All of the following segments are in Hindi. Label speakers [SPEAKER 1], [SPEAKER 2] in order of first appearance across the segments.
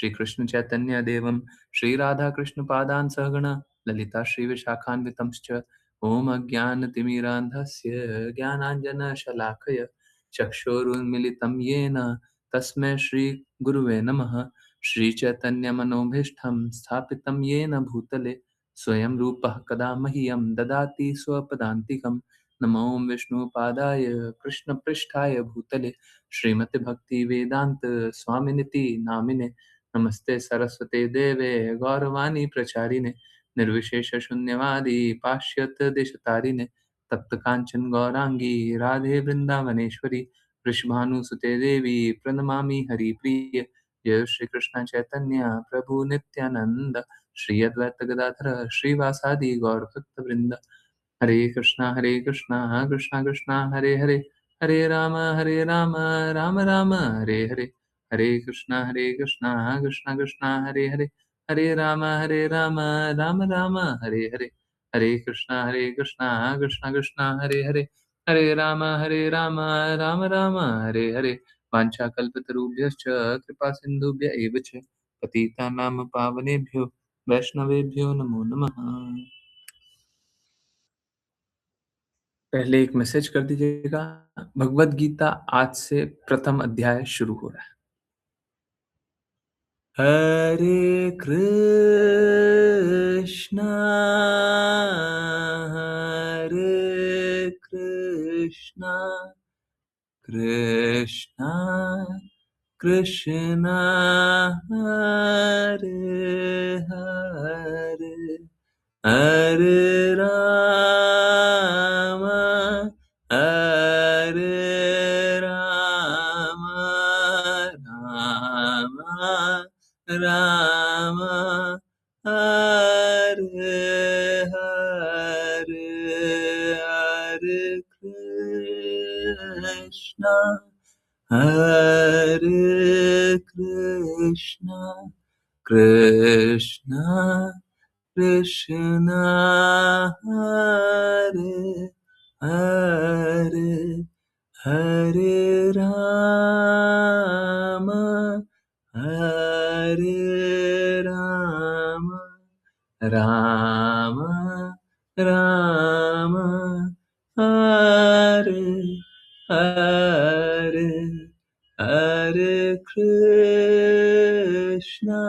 [SPEAKER 1] श्री कृष्ण चैतन्य देवम श्री राधा कृष्ण पादान सहगण ललिता श्री विशाखान्वितंश्च ओम अज्ञानतिमिरान्धस्य ज्ञानाञ्जनशलाकय चक्षुरुन्मिलितं येन तस्मै श्री गुरुवे नमः। श्री चैतन्य मनोभीष्टं स्थापितं येन भूतले स्वयं रूपः कदा मह्यं ददाति स्वपदान्तिकं। नमो विष्णुपादाय कृष्णपृष्ठाय भूतले श्रीमते भक्ति वेदांत स्वामिनिति नामिने नमस्ते सरस्वते देवे गौरवाणी प्रचारिणे निर्विशेष शून्यवादी पाश्चात्य देशतारिणे तप्त कांचन गौरांगी राधे वृंदावनेश्वरी वृषभानुसुते देवी प्रणमामि हरिप्रिय। जय श्री कृष्ण चैतन्य प्रभु नित्यानंद श्री अद्वैत गदाधर श्रीवासादि गौर भक्त वृंद। हरे कृष्णा कृष्णा कृष्णा हरे हरे हरे राम राम राम हरे हरे। हरे कृष्णा कृष्णा कृष्णा हरे हरे हरे राम राम राम हरे हरे। हरे कृष्णा कृष्णा कृष्णा हरे हरे हरे राम राम राम हरे हरे। वाञ्छाकल्पतरुभ्यश्च कृपा सिन्धुभ्य एव च पतितानां पावनेभ्यो वैष्णवेभ्यो नमो नमः। पहले एक मैसेज कर दीजिएगा। भगवत गीता आज से प्रथम अध्याय शुरू हो रहा है। हरे कृष्णा कृष्णा कृष्णा हरे हरे हरे राम हरे राम राम राम हरे हरे हरे कृष्णा कृष्णा कृष्णा हरे हरे हरे राम हरे राम राम राम हरे हरे हरे कृष्णा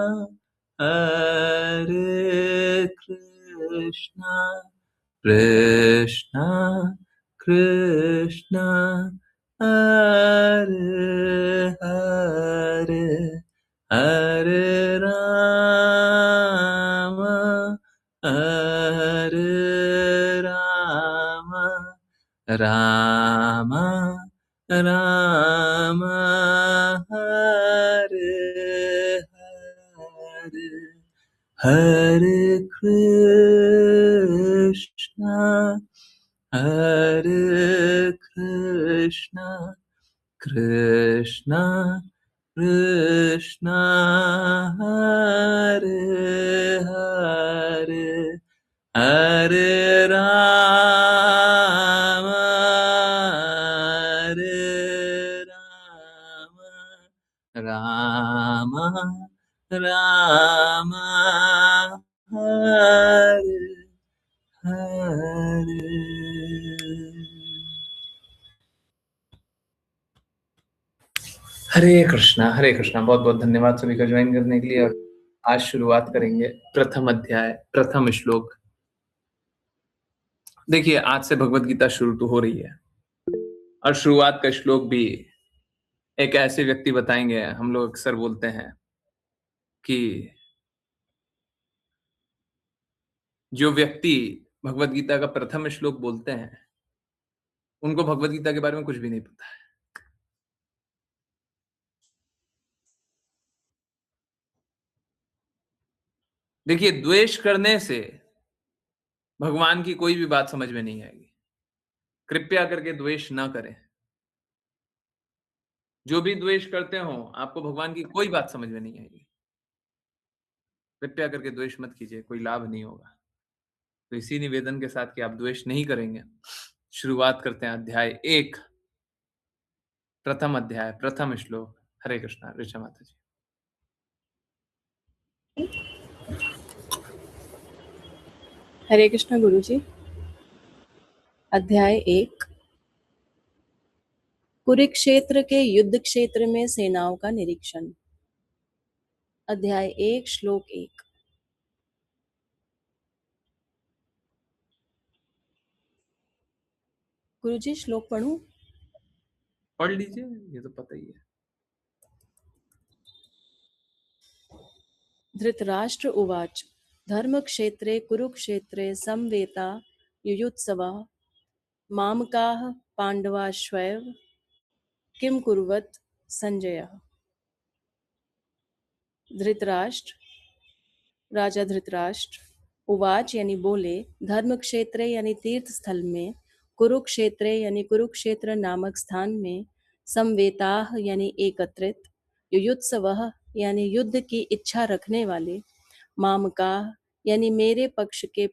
[SPEAKER 1] कृष्णा कृष्णा हरे हरे हरे राम राम राम हरे हरे हरे कृष्णा कृष्णा कृष्णा हरे हरे हरे राम राम राम हरे हरे। हरे कृष्णा बहुत बहुत धन्यवाद सभी का ज्वाइन करने के लिए। और आज शुरुआत करेंगे प्रथम अध्याय प्रथम श्लोक। देखिए आज से भगवत गीता शुरू तो हो रही है और शुरुआत का श्लोक भी एक ऐसे व्यक्ति बताएंगे। हम लोग अक्सर बोलते हैं कि जो व्यक्ति भगवत गीता का प्रथम श्लोक बोलते हैं उनको भगवत गीता के बारे में कुछ भी नहीं पता है। देखिए द्वेष करने से भगवान की कोई भी बात समझ में नहीं आएगी। कृपया करके द्वेष ना करें। जो भी द्वेष करते हो आपको भगवान की कोई बात समझ में नहीं आएगी। कृपया करके द्वेष मत कीजिए, कोई लाभ नहीं होगा। तो इसी निवेदन के साथ कि आप द्वेष नहीं करेंगे, शुरुआत करते हैं अध्याय 1 प्रथम अध्याय प्रथम श्लोक। हरे कृष्णा। ऋचा माता जी।
[SPEAKER 2] हरे कृष्ण गुरुजी। अध्याय 1। कुरुक्षेत्र के युद्ध क्षेत्र में सेनाओं का निरीक्षण। अध्याय 1 श्लोक 1। गुरुजी श्लोक पढ़ूं?
[SPEAKER 1] पढ़ लीजिए, ये तो पता ही है।
[SPEAKER 2] धृतराष्ट्र उवाच धर्मक्षेत्रे कुरुक्षेत्रे समवेता युयुत्सवः मामकाः पांडवाश्वैव किम कुर्वत संजयः। धृतराष्ट्र, राजा धृतराष्ट्र उवाच यानी बोले, धर्म क्षेत्र यानी तीर्थ स्थल में, कुरुक्षेत्र यानी कुरुक्षेत्र नामक स्थान में, समवेताः यानी एकत्रित, युयुत्सवः यानी युद्ध की इच्छा रखने वाले, मामकाः यानी मेरे पक्ष के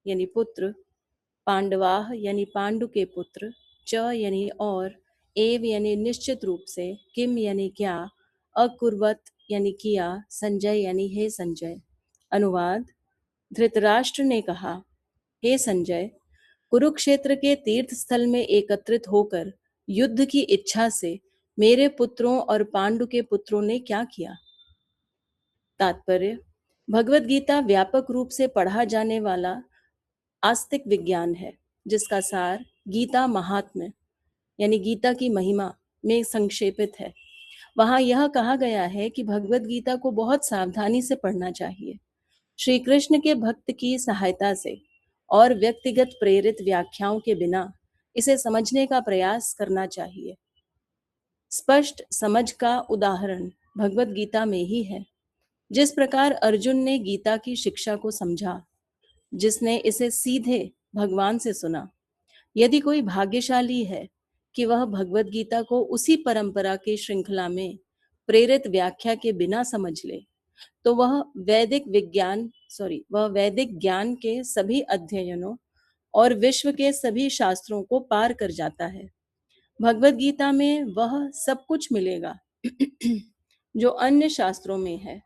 [SPEAKER 2] यानी पुत्र, पांडवाः यानी पांडु के पुत्र, च यानी और, एव यानी निश्चित रूप से, किम यानी क्या, अकुर्वत यानी किया, संजय यानी हे संजय। अनुवाद। धृतराष्ट्र ने कहा, हे संजय, कुरुक्षेत्र के तीर्थ स्थल में एकत्रित होकर युद्ध की इच्छा से मेरे पुत्रों और पांडु के पुत्रों ने क्या किया। तात्पर्य। भगवत गीता व्यापक रूप से पढ़ा जाने वाला आस्तिक विज्ञान है, जिसका सार गीता महात्म्य यानी गीता की महिमा में संक्षेपित है। वहां यह कहा गया है कि भगवत गीता को बहुत सावधानी से पढ़ना चाहिए, श्री कृष्ण के भक्त की सहायता से और व्यक्तिगत प्रेरित व्याख्याओं के बिना इसे समझने का प्रयास करना चाहिए। स्पष्ट समझ का उदाहरण भगवत गीता में ही है। जिस प्रकार अर्जुन ने गीता की शिक्षा को समझा, जिसने इसे सीधे भगवान से सुना, यदि कोई भाग्यशाली है कि वह भगवत गीता को उसी परंपरा की श्रृंखला में प्रेरित व्याख्या के बिना समझ ले, तो वह वैदिक ज्ञान के सभी अध्ययनों और विश्व के सभी शास्त्रों को पार कर जाता है। भगवत गीता में वह सब कुछ मिलेगा जो अन्य शास्त्रों में है,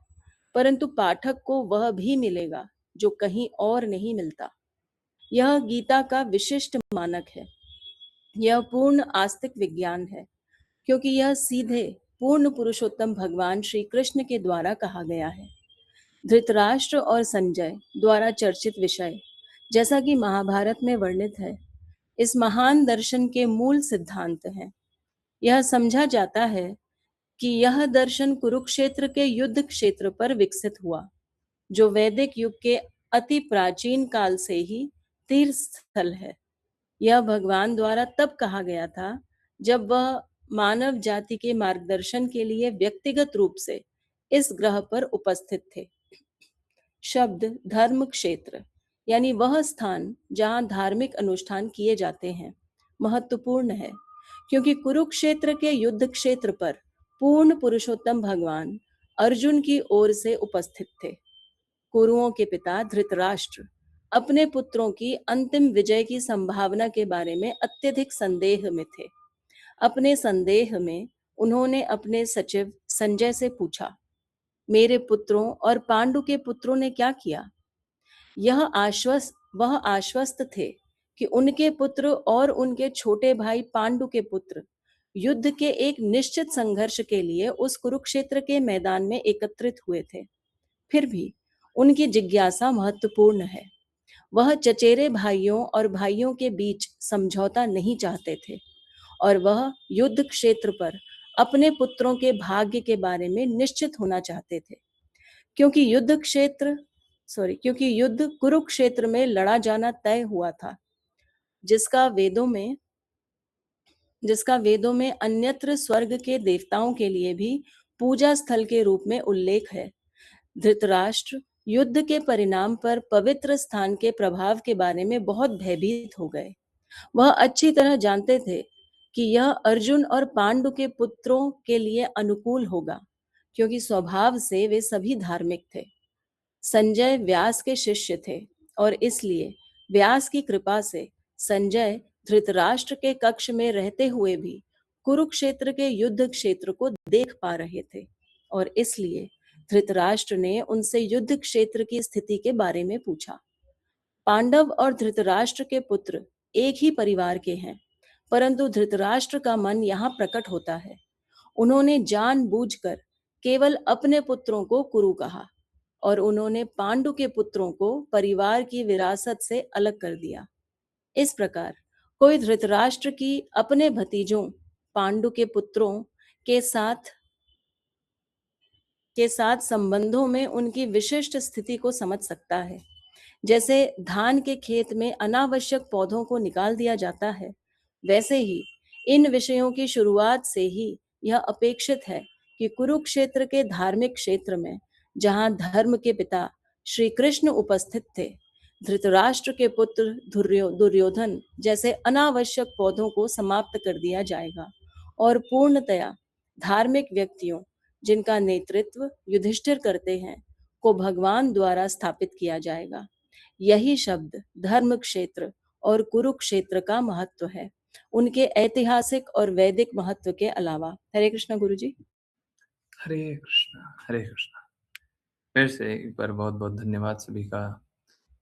[SPEAKER 2] परंतु पाठक को वह भी मिलेगा जो कहीं और नहीं मिलता। यह गीता का विशिष्ट मानक है। यह पूर्ण आस्तिक विज्ञान है, क्योंकि यह सीधे पूर्ण पुरुषोत्तम भगवान श्री कृष्ण के द्वारा कहा गया है। धृतराष्ट्र और संजय द्वारा चर्चित विषय, जैसा कि महाभारत में वर्णित है, इस महान दर्शन के मूल सिद्धांत हैं। यह समझा जाता है कि यह दर्शन कुरुक्षेत्र के युद्ध क्षेत्र पर विकसित हुआ, जो वैदिक युग के अति प्राचीन काल से ही तीर्थ स्थल है। यह भगवान द्वारा तब कहा गया था जब वह मानव जाति के मार्गदर्शन के लिए व्यक्तिगत रूप से इस ग्रह पर उपस्थित थे। शब्द धर्म क्षेत्र यानी वह स्थान जहाँ धार्मिक अनुष्ठान किए जाते हैं महत्वपूर्ण है, क्योंकि कुरुक्षेत्र के युद्ध क्षेत्र पर पूर्ण पुरुषोत्तम भगवान अर्जुन की ओर से उपस्थित थे। कुरुओं के पिता धृतराष्ट्र अपने पुत्रों की अंतिम विजय की संभावना के बारे में अत्यधिक संदेह में थे। अपने संदेह में उन्होंने अपने सचिव संजय से पूछा, मेरे पुत्रों और पांडु के पुत्रों ने क्या किया। वह आश्वस्त थे कि उनके पुत्र और उनके छोटे भाई पांडु के पुत्र युद्ध के एक निश्चित संघर्ष के लिए उस कुरुक्षेत्र के मैदान में एकत्रित हुए थे। फिर भी उनकी जिज्ञासा महत्वपूर्ण है। वह चचेरे भाइयों और भाइयों के बीच समझौता नहीं चाहते थे, और वह युद्ध क्षेत्र पर अपने पुत्रों के भाग्य के बारे में निश्चित होना चाहते थे, क्योंकि युद्ध कुरुक्षेत्र में लड़ा जाना तय हुआ था, जिसका वेदों में अन्यत्र स्वर्ग के देवताओं के लिए भी पूजा स्थल के रूप में उल्लेख है। धृतराष्ट्र युद्ध के परिणाम पर पवित्र स्थान के प्रभाव के बारे में बहुत भयभीत हो गए। वह अच्छी तरह जानते थे कि यह अर्जुन और पांडु के पुत्रों के लिए अनुकूल होगा, क्योंकि स्वभाव से वे सभी धार्मिक थे। संजय व्यास के शिष्य थे, और इसलिए व्यास की कृपा से संजय धृतराष्ट्र के कक्ष में रहते हुए भी कुरुक्षेत्र के युद्ध क्षेत्र को देख पा रहे थे, और इसलिए धृतराष्ट्र ने उनसे युद्ध क्षेत्र की स्थिति के बारे में पूछा। पांडव और धृतराष्ट्र के पुत्र एक ही परिवार के हैं, परंतु धृतराष्ट्र का मन यहाँ प्रकट होता है। उन्होंने जानबूझकर केवल अपने पुत्रों को कुरु कहा और उन्होंने पांडु के पुत्रों को परिवार की विरासत से अलग कर दिया। इस प्रकार कोई धृतराष्ट्र की अपने भतीजों पांडु के पुत्रों के साथ संबंधों में उनकी विशिष्ट स्थिति को समझ सकता है। जैसे धान के खेत में अनावश्यक पौधों को निकाल दिया जाता है, वैसे ही इन विषयों की शुरुआत से ही यह अपेक्षित है कि कुरुक्षेत्र के धार्मिक क्षेत्र में, जहाँ धर्म के पिता श्री कृष्ण उपस्थित थे, धृतराष्ट्र के पुत्र दुर्योधन जैसे अनावश्यक पौधों को समाप्त कर दिया जाएगा और पूर्णतया धार्मिक व्यक्तियों, जिनका नेतृत्व युधिष्ठिर करते हैं, को भगवान द्वारा स्थापित किया जाएगा। यही शब्द धर्म क्षेत्र और कुरुक्षेत्र का महत्व है, उनके ऐतिहासिक और वैदिक महत्व के अलावा। हरे कृष्णा गुरुजी।
[SPEAKER 1] हरे कृष्णा हरे कृष्णा। फिर से एक बार बहुत बहुत धन्यवाद सभी का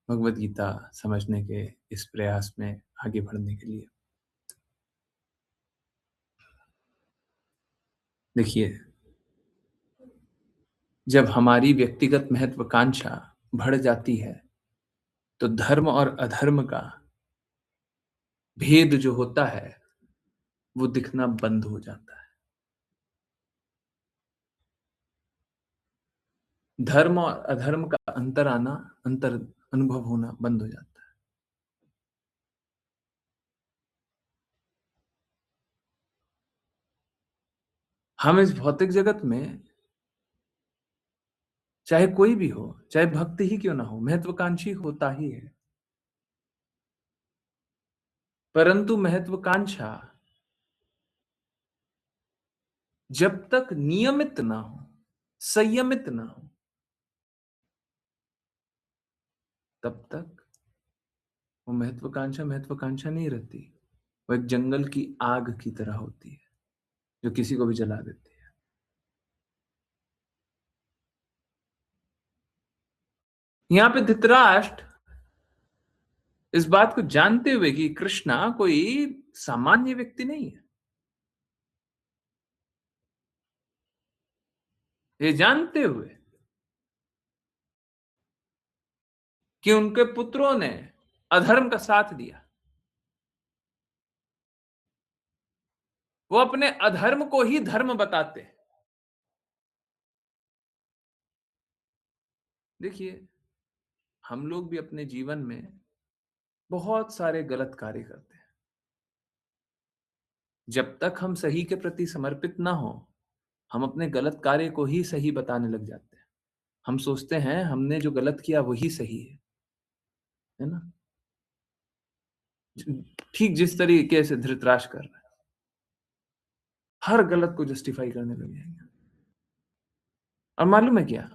[SPEAKER 1] भगवत गीता समझने के इस प्रयास में आगे बढ़ने के लिए। देखिए, जब हमारी व्यक्तिगत महत्वाकांक्षा बढ़ जाती है तो धर्म और अधर्म का भेद जो होता है वो दिखना बंद हो जाता है। धर्म और अधर्म का अंतर अनुभव होना बंद हो जाता है। हम इस भौतिक जगत में चाहे कोई भी हो, चाहे भक्त ही क्यों ना हो, महत्वाकांक्षी होता ही है। परंतु महत्वाकांक्षा जब तक नियमित ना हो, संयमित ना हो, तब तक वो महत्वाकांक्षा नहीं रहती। वो एक जंगल की आग की तरह होती है जो किसी को भी जला देती है। यहां पे धृतराष्ट्र इस बात को जानते हुए कि कृष्णा कोई सामान्य व्यक्ति नहीं है, ये जानते हुए कि उनके पुत्रों ने अधर्म का साथ दिया, वो अपने अधर्म को ही धर्म बताते हैं। देखिए, हम लोग भी अपने जीवन में बहुत सारे गलत कार्य करते हैं। जब तक हम सही के प्रति समर्पित ना हो, हम अपने गलत कार्य को ही सही बताने लग जाते हैं। हम सोचते हैं हमने जो गलत किया वही सही है ना? ठीक जिस तरीके से धृतराष्ट्र कर रहा है, हर गलत को जस्टिफाई करने लग जाएंगे। और मालूम है क्या,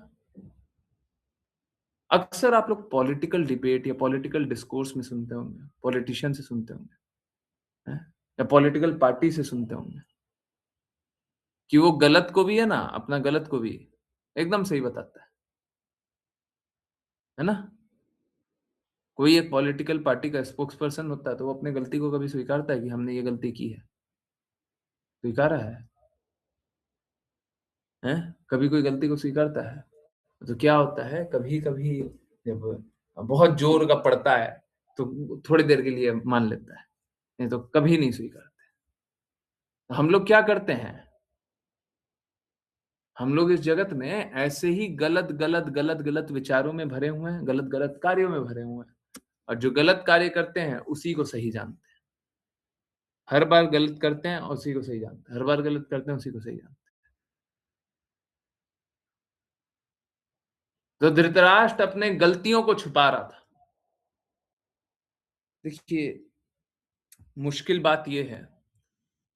[SPEAKER 1] अक्सर आप लोग पॉलिटिकल डिबेट या पॉलिटिकल डिस्कोर्स में सुनते होंगे, पॉलिटिशियन से सुनते होंगे, हैं? या पॉलिटिकल पार्टी से सुनते होंगे कि वो गलत को भी है ना, अपना गलत को भी एकदम सही बताता है ना? कोई एक पॉलिटिकल पार्टी का स्पोक्स पर्सन होता है तो वो अपने गलती को कभी स्वीकारता है कि हमने ये गलती की है? स्वीकारा है? हैं? कभी कोई गलती को स्वीकारता है? तो क्या होता है, कभी-कभी जब बहुत जोर का पड़ता है तो थोड़ी देर के लिए मान लेता है, नहीं तो कभी नहीं स्वीकारते। तो हम लोग क्या करते हैं, हम लोग इस जगत में ऐसे ही गलत विचारों में भरे हुए हैं, गलत कार्यों में भरे हुए हैं, और जो गलत कार्य करते हैं उसी को सही जानते हैं। हर बार गलत करते हैं और उसी को सही जानते हैं, हर बार गलत करते हैं उसी को सही जानते हैं। तो धृतराष्ट्र अपने गलतियों को छुपा रहा था। देखिए, मुश्किल बात यह है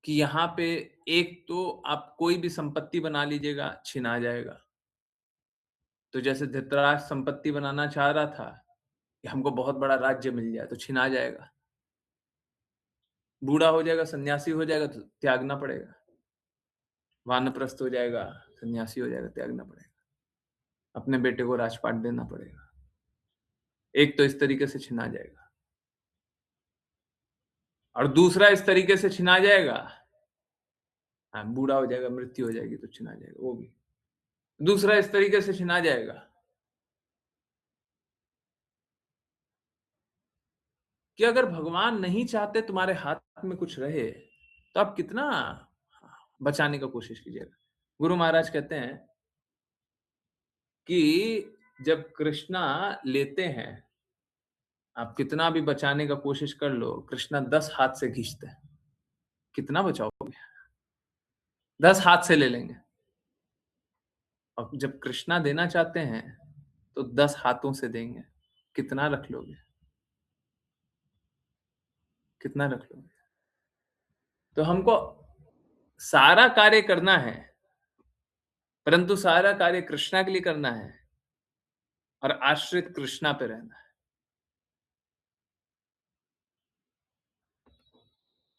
[SPEAKER 1] कि यहाँ पे एक तो आप कोई भी संपत्ति बना लीजिएगा, छिना जाएगा। तो जैसे धृतराष्ट्र संपत्ति बनाना चाह रहा था कि हमको बहुत बड़ा राज्य मिल जाए, तो छिना जाएगा। बूढ़ा हो जाएगा, सन्यासी हो जाएगा तो त्यागना पड़ेगा। वानप्रस्थ हो जाएगा, सन्यासी हो जाएगा, त्यागना पड़ेगा। अपने बेटे को राजपाट देना पड़ेगा। एक तो इस तरीके से छिना जाएगा और दूसरा इस तरीके से छिना जाएगा। हाँ, बूढ़ा हो जाएगा, मृत्यु हो जाएगी तो छिना जाएगा वो भी। दूसरा इस तरीके से छिना जाएगा कि अगर भगवान नहीं चाहते तुम्हारे हाथ में कुछ रहे, तो आप कितना बचाने का कोशिश कीजिएगा। गुरु महाराज कहते हैं कि जब कृष्णा लेते हैं, आप कितना भी बचाने का कोशिश कर लो, कृष्णा 10 हाथ से खींचते हैं। कितना बचाओगे? 10 हाथ से ले लेंगे। और जब कृष्णा देना चाहते हैं, तो 10 हाथों से देंगे। कितना रख लोगे? कितना रख लोगे? तो हमको सारा कार्य करना है, परंतु सारा कार्य कृष्णा के लिए करना है और आश्रित कृष्णा पे रहना है।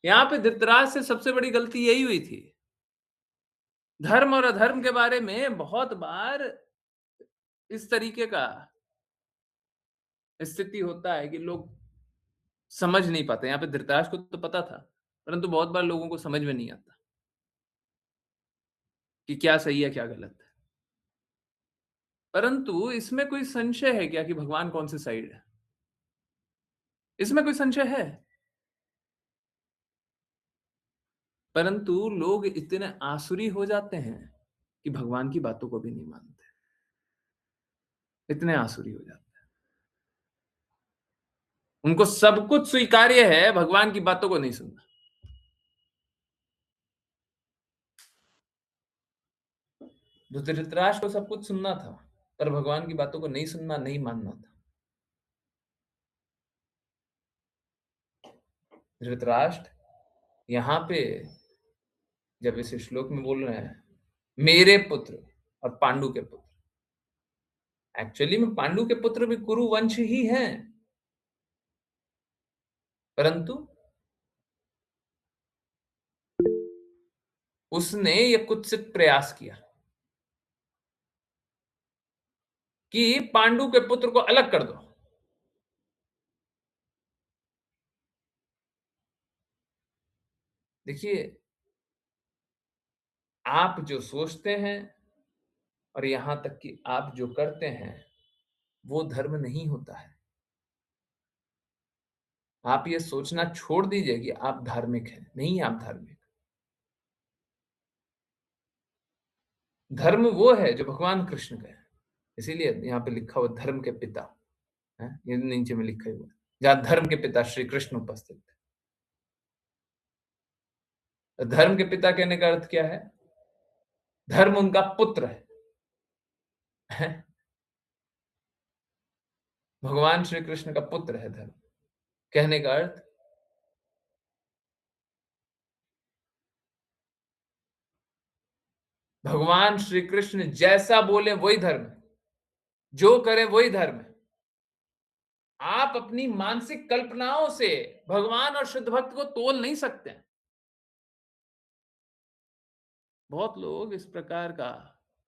[SPEAKER 1] यहाँ पे धृतराष्ट्र से सबसे बड़ी गलती यही हुई थी। धर्म और अधर्म के बारे में बहुत बार इस तरीके का स्थिति होता है कि लोग समझ नहीं पाते। यहाँ पे धृतराष्ट्र को तो पता था, परंतु बहुत बार लोगों को समझ में नहीं आता कि क्या सही है, क्या गलत है। परंतु इसमें कोई संशय है क्या कि भगवान कौन से साइड है? इसमें कोई संशय है? परंतु लोग इतने आसुरी हो जाते हैं कि भगवान की बातों को भी नहीं मानते। इतने आसुरी हो जाते हैं। उनको सब कुछ स्वीकार्य है, भगवान की बातों को नहीं सुनना। तो धृतराष्ट्र को सब कुछ सुनना था, पर भगवान की बातों को नहीं सुनना, नहीं मानना था। धृतराष्ट्र यहाँ पे जब इस श्लोक में बोल रहे हैं मेरे पुत्र और पांडु के पुत्र, एक्चुअली में पांडु के पुत्र भी कुरु वंश ही हैं, परंतु उसने ये कुत्सित प्रयास किया कि पांडु के पुत्र को अलग कर दो। देखिए, आप जो सोचते हैं और यहां तक कि आप जो करते हैं, वो धर्म नहीं होता है। आप ये सोचना छोड़ दीजिए कि आप धार्मिक हैं। नहीं, आप धार्मिक। धर्म वो है जो भगवान कृष्ण का है। इसीलिए यहाँ पे लिखा हुआ धर्म के पिता है, ये नीचे में लिखा हुआ है, जहाँ धर्म के पिता श्री कृष्ण उपस्थित है। तो धर्म के पिता कहने का अर्थ क्या है? धर्म उनका पुत्र है। भगवान श्री कृष्ण का पुत्र है धर्म। कहने का अर्थ भगवान श्री कृष्ण जैसा बोले वही धर्म है, जो करे वही धर्म है। आप अपनी मानसिक कल्पनाओं से भगवान और शुद्ध भक्त को तोल नहीं सकते हैं। बहुत लोग इस प्रकार का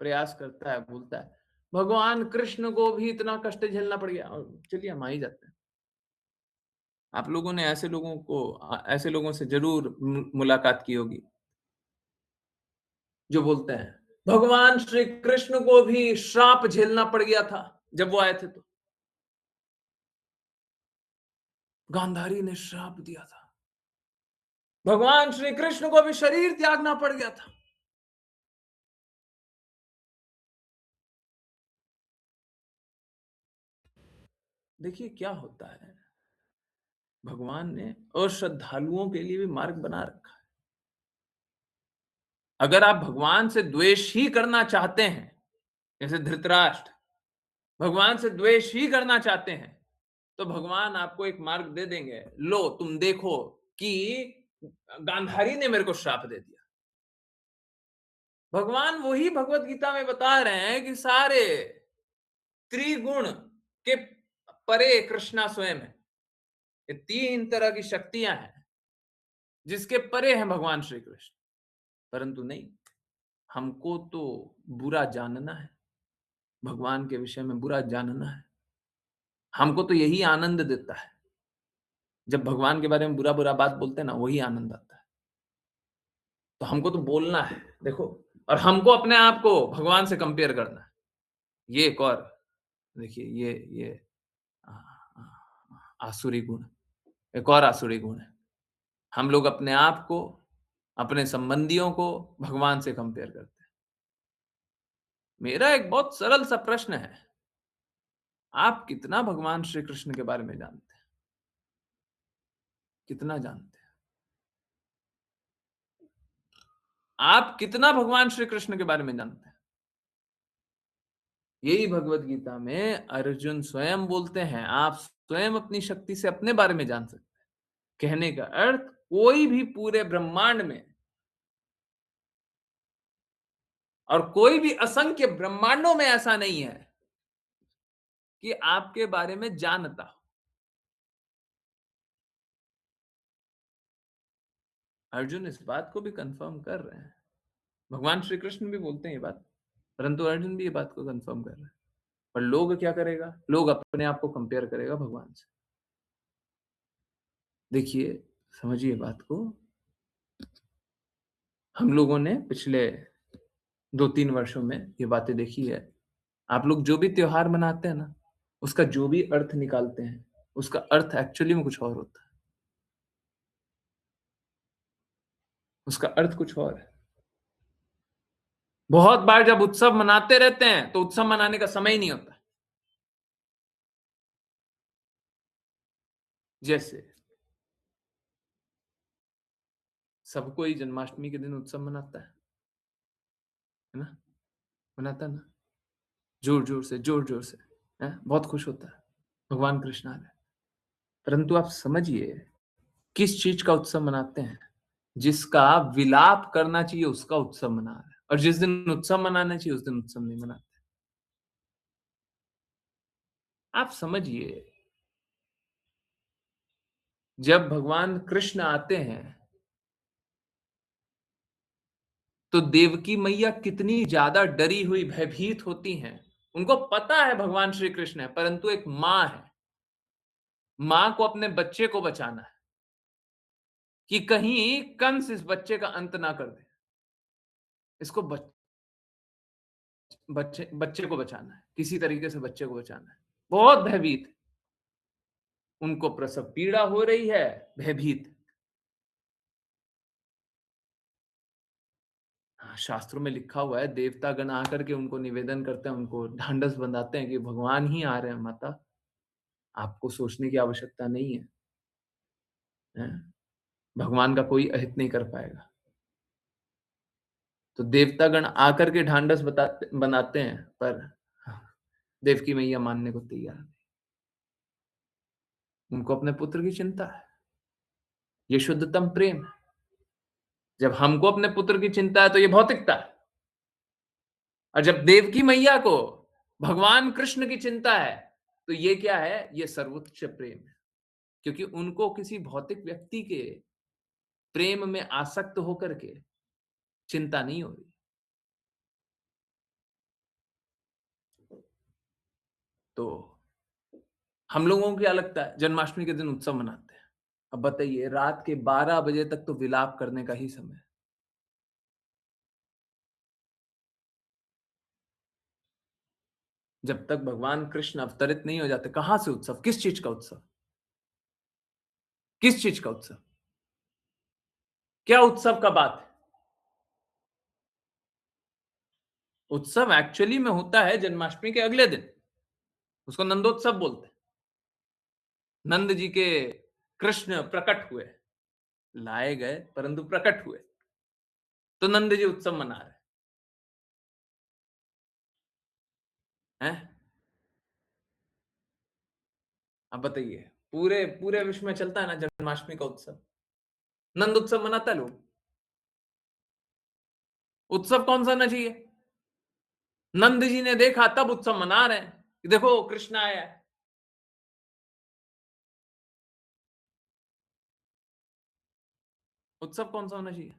[SPEAKER 1] प्रयास करता है, बोलता है भगवान कृष्ण को भी इतना कष्ट झेलना पड़ गया। और चलिए हम आ ही जाते हैं। आप लोगों ने ऐसे लोगों से जरूर मुलाकात की होगी जो बोलते हैं भगवान श्री कृष्ण को भी श्राप झेलना पड़ गया था जब वो आए थे। तो गांधारी ने श्राप दिया था, भगवान श्री कृष्ण को भी शरीर त्यागना पड़ गया था। देखिए क्या होता है, भगवान ने अश्रद्धालुओं के लिए भी मार्ग बना रखा है। अगर आप भगवान से द्वेष ही करना चाहते हैं, जैसे धृतराष्ट्र भगवान से द्वेष ही करना चाहते हैं, तो भगवान आपको एक मार्ग दे देंगे। लो तुम देखो कि गांधारी ने मेरे को श्राप दे दिया। भगवान वही भगवत गीता में बता रहे हैं कि सारे त्रिगुण के परे कृष्णा स्वयं है। ये 3 तरह की शक्तियां हैं जिसके परे हैं भगवान श्री कृष्ण। परंतु नहीं, हमको तो बुरा जानना है, भगवान के विषय में बुरा जानना है। हमको तो यही आनंद देता है। जब भगवान के बारे में बुरा-बुरा बात बोलते हैं ना, वही आनंद आता है। तो हमको तो बोलना है, देखो, और हमको अपने आप को भगवान से कंपेयर करना है। ये एक और देखिए ये अ आसुरी गुण, एक और आसुरी गुण है। हम लोग अपने आप को, अपने संबंधियों को भगवान से कंपेयर करते हैं। मेरा एक बहुत सरल सा प्रश्न है, आप कितना भगवान श्री कृष्ण के बारे में जानते हैं? कितना जानते हैं? आप कितना भगवान श्री कृष्ण के बारे में जानते हैं? यही भगवत गीता में अर्जुन स्वयं बोलते हैं, आप स्वयं अपनी शक्ति से अपने बारे में जान सकते हैं। कहने का अर्थ, कोई भी पूरे ब्रह्मांड में और कोई भी असंख्य ब्रह्मांडों में ऐसा नहीं है कि आपके बारे में जानता हो। अर्जुन इस बात को भी कंफर्म कर रहे हैं। भगवान श्री कृष्ण भी बोलते हैं ये बात, परंतु अर्जुन भी ये बात को कंफर्म कर रहे हैं। पर लोग क्या करेगा? लोग अपने आप को कंपेयर करेगा भगवान से। देखिए, समझिए बात को। हम लोगों ने पिछले 2-3 वर्षों में ये बातें देखी है। आप लोग जो भी त्योहार मनाते हैं ना, उसका जो भी अर्थ निकालते हैं, उसका अर्थ एक्चुअली में कुछ और होता है। उसका अर्थ कुछ और है। बहुत बार जब उत्सव मनाते रहते हैं, तो उत्सव मनाने का समय ही नहीं होता। जैसे सब कोई जन्माष्टमी के दिन उत्सव मनाता है ना? मनाता है ना? जोर-जोर से, जोर-जोर से, हैं? बहुत खुश होता है, भगवान कृष्ण आ रहे हैं। परंतु आप समझिए, किस चीज़ का उत्सव मनाते हैं? जिसका विलाप करना चाहिए, उसका उत्सव मना रहे हैं, और जिस दिन उत्सव मनाना चाहिए, उस दिन उत्सव नहीं मनाते। आप समझिए, जब भगवान कृष्ण आते हैं, तो देवकी मैया कितनी ज़्यादा डरी हुई, भयभीत होती हैं। उनको पता है भगवान श्री कृष्ण है, परंतु एक माँ है। माँ को अपने बच्चे को बचाना है, कि कहीं कंस इस बच्चे का अंत ना कर दे। इसको बच्चे बच्चे को बचाना है, किसी तरीके से बच्चे को बचाना है। बहुत भयभीत, उनको प्रसव पीड़ा हो रही है, भयभीत। हाँ, शास्त्रों में लिखा हुआ है, देवतागण आकर के उनको निवेदन करते हैं, उनको ढांढस बंधाते हैं कि भगवान ही आ रहे हैं माता, आपको सोचने की आवश्यकता नहीं है, हैं? भगवान का कोई अहित नहीं कर पाएगा। तो देवतागण आकर के ढांढस बताते बनाते हैं, पर हाँ, देवकी मैया मानने को तैयार नहीं। उनको अपने पुत्र की चिंता है। ये शुद्धतम प्रेम है। जब हमको अपने पुत्र की चिंता है, तो ये भौतिकता है। और जब देवकी मैया को भगवान कृष्ण की चिंता है, तो ये क्या है? ये सर्वोच्च प्रेम है। क्योंकि उनको किसी भौतिक व्यक्ति के प्रेम में आसक्त होकर के चिंता नहीं हो रही। तो हम लोगों को क्या लगता है? जन्माष्टमी के दिन उत्सव मनाते हैं। अब बताइए, रात के 12 बजे तक तो विलाप करने का ही समय है। जब तक भगवान कृष्ण अवतरित नहीं हो जाते, कहां से उत्सव? किस चीज का उत्सव? किस चीज का उत्सव? क्या उत्सव का बात है? उत्सव एक्चुअली में होता है जन्माष्टमी के अगले दिन। उसको नंदोत्सव बोलते हैं। नंद जी के कृष्ण प्रकट हुए, लाए गए परंतु प्रकट हुए, तो नंद जी उत्सव मना रहे हैं। अब बताइए, पूरे पूरे विश्व में चलता है ना जन्माष्टमी का उत्सव, नंद उत्सव मनाता है लोग। उत्सव कौन सा ना चाहिए? नंद जी ने देखा तब उत्सव मना रहे हैं कि देखो कृष्ण आया है। उत्सव कौन सा होना चाहिए?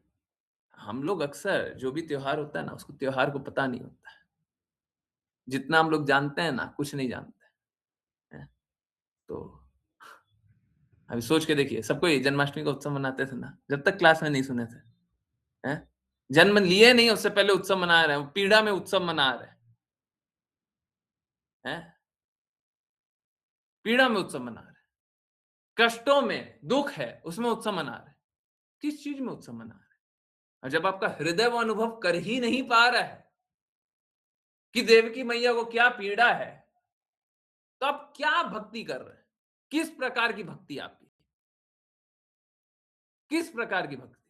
[SPEAKER 1] हम लोग अक्सर जो भी त्योहार होता है ना, उसको त्योहार को पता नहीं होता है। जितना हम लोग जानते हैं ना, कुछ नहीं जानते हैं। तो अभी सोच के देखिए, सब कोई जन्माष्टमी का उत्सव मनाते थे ना, जब तक क्लास में नहीं सुने थे, हैं? जन्म लिए नहीं उससे पहले उत्सव मना रहे हैं, पीड़ा में उत्सव मना रहे हैं? पीड़ा में उत्सव मना रहे हैं, कष्टों में, दुःख है, उसमें उत्सव मना रहे हैं। किस चीज़ में उत्सव मना रहे हैं? और जब आपका हृदय वो अनुभव कर ही नहीं पा रहा है कि देवकी मैया को क्या पीड़ा है, तो आप क्या भक्ति कर रहे हैं? किस प्रकार की भक्ति आपकी? किस प्रकार की भक्ति?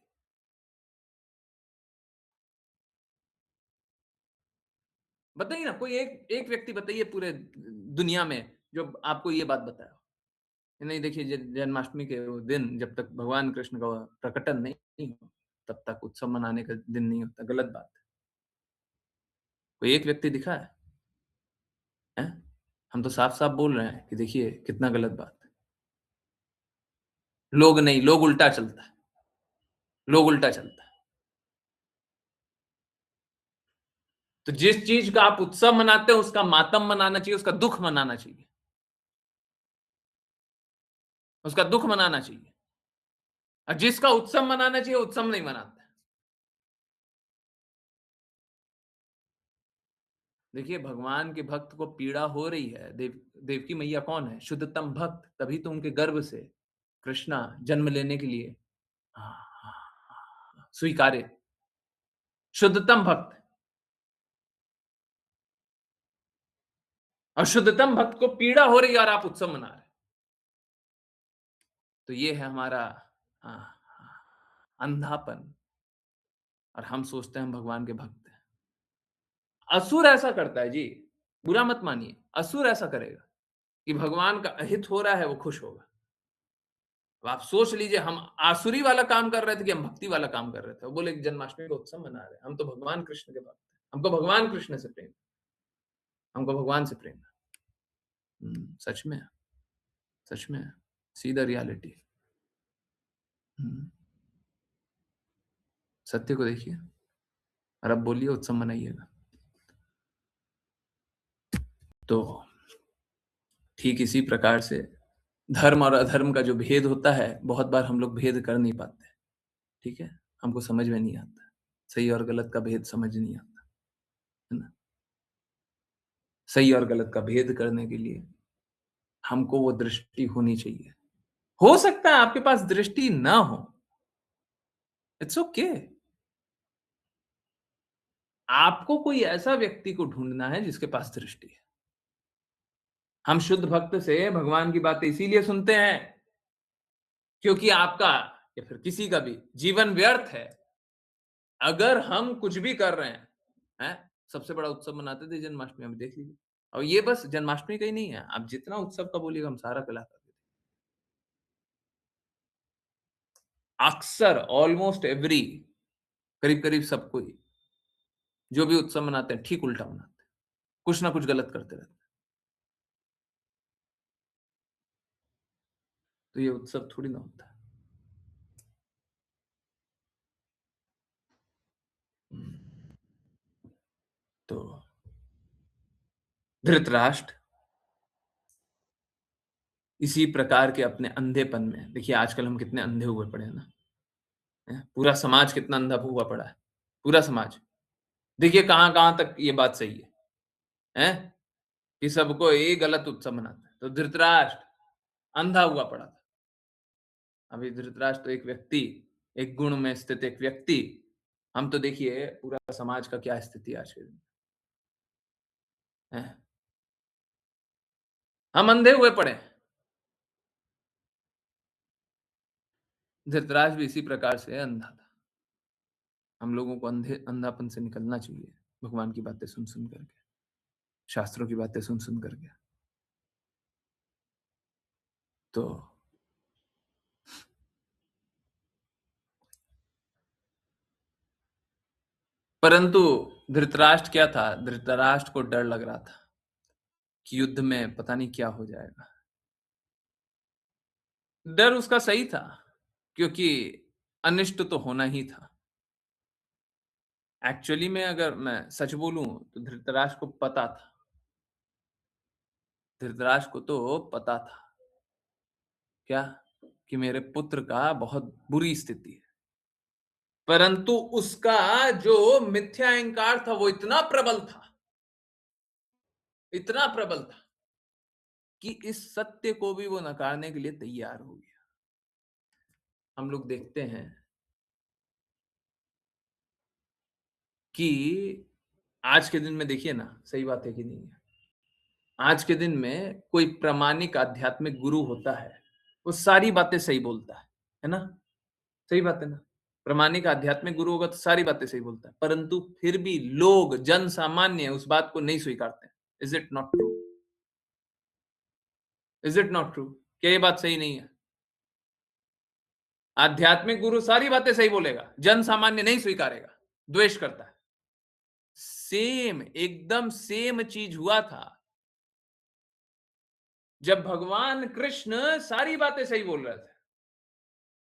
[SPEAKER 1] बताइए ना, कोई एक एक व्यक्ति बताइए पूरे दुनिया में जो आपको ये बात बताया हो। नहीं देखिए, जन्माष्टमी के वो दिन जब तक भगवान कृष्ण का प्रकटन नहीं हो, तब तक उत्सव मनाने का दिन नहीं होता, गलत बात है। कोई एक व्यक्ति दिखा है? हैं? हम तो साफ-साफ बोल रहे हैं कि देखिए कितना गलत बात है। लोग नहीं, लोग उल्टा चलता है, लोग उल्टा चलता है। तो जिस चीज़ का आप उत्सव मनाते हो उसका मातम मनाना चाहिए, उसका दुःख मनाना चाहिए। उसका दुःख मनाना चाहिए। और जिसका उत्सव मनाना चाहिए, उत्सव नहीं मनाता है। देखिए, भगवान के भक्त को पीड़ा हो रही है। देवकी मैया कौन है? शुद्धतम भक्त, तभी तो उनके गर्भ से कृष्णा जन्म लेने के लिए हाँ, हाँ, हाँ, स्वीकार्य, शुद्धतम भक्त। और शुद्धतम भक्त को पीड़ा हो रही है और आप उत्सव मना रहे हैं। तो ये है हमारा हाँ, हाँ, अंधापन। और हम सोचते हैं हम भगवान के भक्त हैं। असुर ऐसा करता है जी, बुरा मत मानिए। असुर ऐसा करेगा कि भगवान का अहित हो रहा है, वो खुश होगा। अब आप सोच लीजिए, हम आसुरी वाला काम कर रहे थे कि हम भक्ति वाला काम कर रहे थे। वो बोले कि जन्माष्टमी का उत्सव मना रहे हैं, हम तो भगवान कृष्ण के भक्त हैं। हमको भगवान कृष्ण से प्रेम, हमको भगवान से प्रेम है। सच में, सच में, सी द रियलिटी। सत्य को देखिए और अब बोलिए उत्सव मनाइएगा। तो ठीक इसी प्रकार से धर्म और अधर्म का जो भेद होता है, बहुत बार हम लोग भेद कर नहीं पाते। ठीक है? हमको समझ में नहीं आता। सही और गलत का भेद समझ नहीं आता, है ना? सही और गलत का भेद करने के लिए हमको वो दृष्टि होनी चाहिए। हो सकता है आपके पास दृष्टि ना हो, इट्स ओके। आपको कोई ऐसा व्यक्ति को ढूँढना है जिसके पास दृष्टि है। हम शुद्ध भक्त से भगवान की बातें इसीलिए सुनते हैं क्योंकि आपका या फिर किसी का भी जीवन व्यर्थ है अगर हम कुछ भी कर रहे हैं, हैं? सबसे बड़ा उत्सव मनाते थे जन्माष्टमी, अभी देख लीजिए। और ये बस जन्माष्टमी का ही नहीं है, आप जितना उत्सव का बोलिएगा हम सारा कला कर देते हैं। अक्सर ऑलमोस्ट एवरी करीब-करीब सब कोई जो भी उत्सव मनाते हैं ठीक उल्टा मनाते हैं। कुछ ना कुछ गलत करते रहते हैं। तो ये उत्सव थोड़ी ना होता है। हुँ, तो धृतराष्ट्र इसी प्रकार के अपने अंधेपन में देखिए आजकल हम कितने अंधे हुए पड़े हैं ना, हैं? पूरा समाज कितना अंधा हुआ पड़ा है, पूरा समाज। देखिए कहाँ-कहाँ तक ये बात सही है, हैं? कि सबको ये गलत उत्सव मनाता है। तो धृतराष्ट्र अंधा हुआ पड़ा था। अभी धृतराष्ट्र तो एक व्यक्ति, एक गुण में स्थित एक व्यक्ति, हम तो देखिए पूरा समाज का क्या स्थिति है आज के दिन में, हैं? हम अंधे हुए पड़े हैं। धृतराष्ट्र भी इसी प्रकार से अंधा था। हम लोगों को अंधापन से निकलना चाहिए, भगवान की बातें सुन-सुन करके, शास्त्रों की बातें सुन-सुन करके। तो परंतु धृतराष्ट्र क्या था? धृतराष्ट्र को डर लग रहा था कि युद्ध में पता नहीं क्या हो जाएगा। डर उसका सही था, क्योंकि अनिष्ट तो होना ही था। एक्चुअली में अगर मैं सच बोलूँ तो धृतराष्ट्र को पता था। धृतराष्ट्र को तो पता था क्या? कि मेरे पुत्र का बहुत बुरी स्थिति है। परंतु उसका जो मिथ्या अहंकार था वो इतना प्रबल था, इतना प्रबल था कि इस सत्य को भी वो नकारने के लिए तैयार हो गया। हम लोग देखते हैं कि आज के दिन में देखिए ना, सही बात है कि नहीं है? आज के दिन में कोई प्रामाणिक आध्यात्मिक गुरु होता है, वो सारी बातें सही बोलता है ना? सही बात है ना? प्रामाणिक आध्यात्मिक गुरु होगा तो सारी बातें सही बोलता है, परंतु फिर भी लोग, जन सामान्य उस बात को नहीं स्वीकारते हैं। Is it not true? Is it not true? क्या ये बात सही नहीं है? आध्यात्मिक गुरु सारी बातें सही बोलेगा, जन सामान्य नहीं स्वीकारेगा, द्वेष करता है। सेम, एकदम सेम चीज हुआ था जब भगवान कृष्ण सारी बातें सही बोल रहे थे,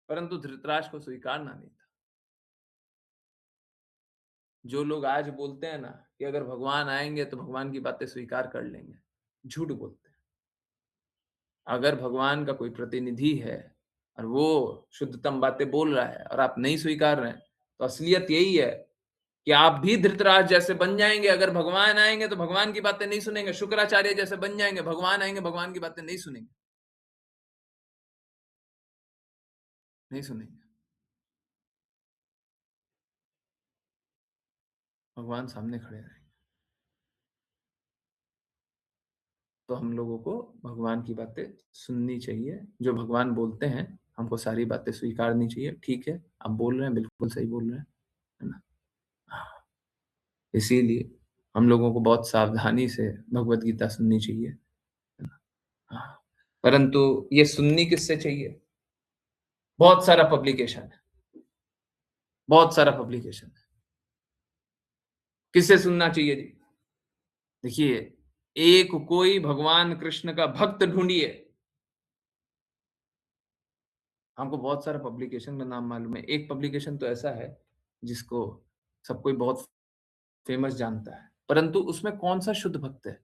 [SPEAKER 1] परंतु धृतराष्ट्र को स्वीकारना नहीं था। जो लोग आज बोलते हैं ना कि अगर भगवान आएंगे तो भगवान की बातें स्वीकार कर लेंगे, झूठ बोलते हैं। अगर भगवान का कोई प्रतिनिधि है और वो शुद्धतम बातें बोल रहा है और आप नहीं स्वीकार रहे हैं, तो असलियत यही है कि आप भी धृतराष्ट्र जैसे बन जाएंगे। अगर भगवान आएंगे तो भगवान की बातें नहीं सुनेंगे, शुक्राचार्य जैसे बन जाएंगे, भगवान आएंगे भगवान की बातें नहीं सुनेंगे, नहीं सुनेंगे। भगवान सामने खड़े रहेंगे। तो हम लोगों को भगवान की बातें सुननी चाहिए। जो भगवान बोलते हैं हमको सारी बातें स्वीकारनी चाहिए। ठीक है, आप बोल रहे हैं, बिल्कुल सही बोल रहे हैं, है ना? हाँ, इसीलिए हम लोगों को बहुत सावधानी से भगवत गीता सुननी चाहिए, है ना? हाँ, परंतु ये सुननी किससे चाहिए? बहुत सारा पब्लिकेशन है, बहुत सारा पब्लिकेशन है। किससे सुनना चाहिए जी? देखिए, एक कोई भगवान कृष्ण का भक्त ढूंढिए। हमको बहुत सारा पब्लिकेशन का नाम मालूम है। एक पब्लिकेशन तो ऐसा है जिसको सब कोई बहुत फेमस जानता है, परंतु उसमें कौन-सा शुद्ध भक्त है,